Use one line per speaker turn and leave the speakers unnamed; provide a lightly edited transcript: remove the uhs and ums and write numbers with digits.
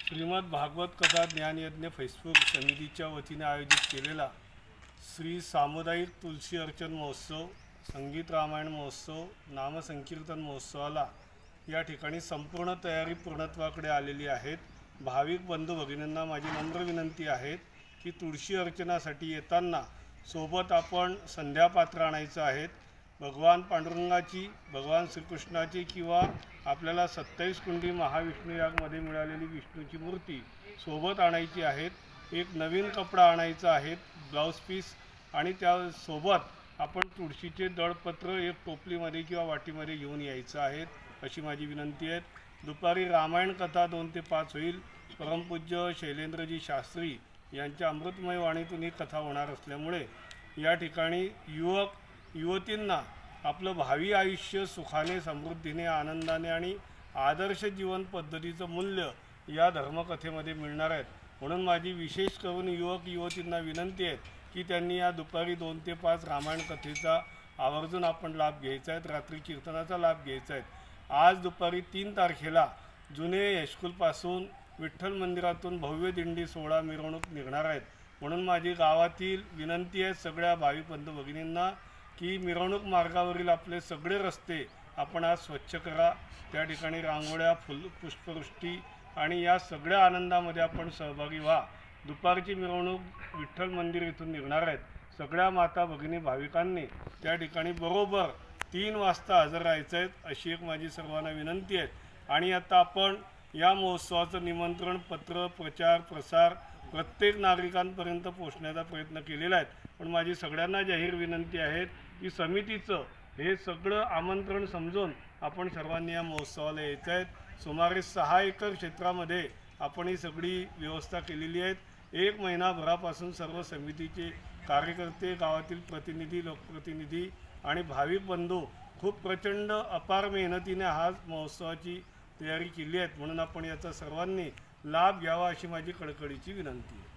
श्रीमद भागवत कथा ज्ञानयज्ञ फेसबुक समितीच्या वतीने आयोजित केलेला श्री सामुदायिक तुलसी अर्चन महोत्सव, संगीत रामायण महोत्सव, नामसंकीर्तन महोत्सवाला या ठिकाणी संपूर्ण तयारी पूर्णत्वाकडे आलेली आहेत। भाविक बंधू भगिनींना माझी नम्र विनंती आहे की तुळशी अर्चनासाठी येताना सोबत आपण संध्यापात्र आणायचं आहे। भगवान पांडुरंगाची, भगवान श्रीकृष्णाची किंवा आपल्याला 27 कुंडी महाविष्णू यागमध्ये मिळालेली विष्णूची मूर्ती सोबत आणायची आहे। एक नवीन कपडा आणायचा आहे, ब्लाउज पीस, आणि त्यासोबत आपण तुळशीचे दळपत्र एक टोपलीमध्ये किंवा वाटीमध्ये घेऊन यायचं आहे अशी माझी विनंती आहे। दुपारी रामायण कथा 2 ते 5 होईल। परमपूज्य शैलेंद्रजी शास्त्री यांच्या अमृतमय वाणीतून ही कथा होणार असल्यामुळे या ठिकाणी युवक युवतींना आपलं भावी आयुष्य सुखाने, समृद्धीने, आनंदाने आणि आदर्श जीवन पद्धतीचं मूल्य या धर्मकथेमध्ये मिळणार आहे। म्हणून माझी विशेष करून युवक युवतींना विनंती आहे की त्यांनी या दुपारी 2 ते 5 रामायण कथेचा आवर्जून आपण लाभ घ्यायचा आहे, रात्री कीर्तनाचा लाभ घ्यायचा आहे। आज दुपारी 3 तारखेला जुने हायस्कूलपासून विठ्ठल मंदिरातून भव्य दिंडी सोहळा मिरवणूक निघणार आहेत। म्हणून माझी गावातील विनंती आहे सगळ्या भाविक बंधू भगिनींना की मिरवणूक मार्गावरील आपले सगळे रस्ते आपण आज स्वच्छ करा। त्या ठिकाणी रांगोळ्या, पुष्पवृष्टी आणि या सगळ्या आनंदामध्ये आपण सहभागी व्हा। दुपारची मिरवणूक विठ्ठल मंदिर इथून निघणार आहेत। सगळ्या माता भगिनी भाविकांनी त्या ठिकाणी बरोबर 3 वाजता हजर राहायचं आहे अशी एक माझी सर्वांना विनंती आहे। आणि आता आपण या महोत्सवाचं निमंत्रण पत्र, प्रचार, प्रसार प्रत्येक नागरिकांपर्यंत पोहोचण्याचा प्रयत्न केलेला आहे। पण माझी सगळ्यांना जाहीर विनंती आहे की समितीचं हे सगळं आमंत्रण समजून आपण सर्वांनी या महोत्सवाला यायचं आहे। सुमारे 6 एकर क्षेत्रामध्ये आपण ही सगळी व्यवस्था केलेली आहे। 1 महिनाभरापासून सर्व समितीचे कार्यकर्ते, गावातील प्रतिनिधी, लोकप्रतिनिधी आणि भाविक बंधू खूप प्रचंड अपार मेहनतीने हा महोत्सवाची तयारी केली आहे। म्हणून आपण याचा सर्वांनी लाभ घ्यावा अशी माझी कळकळीची विनंती आहे।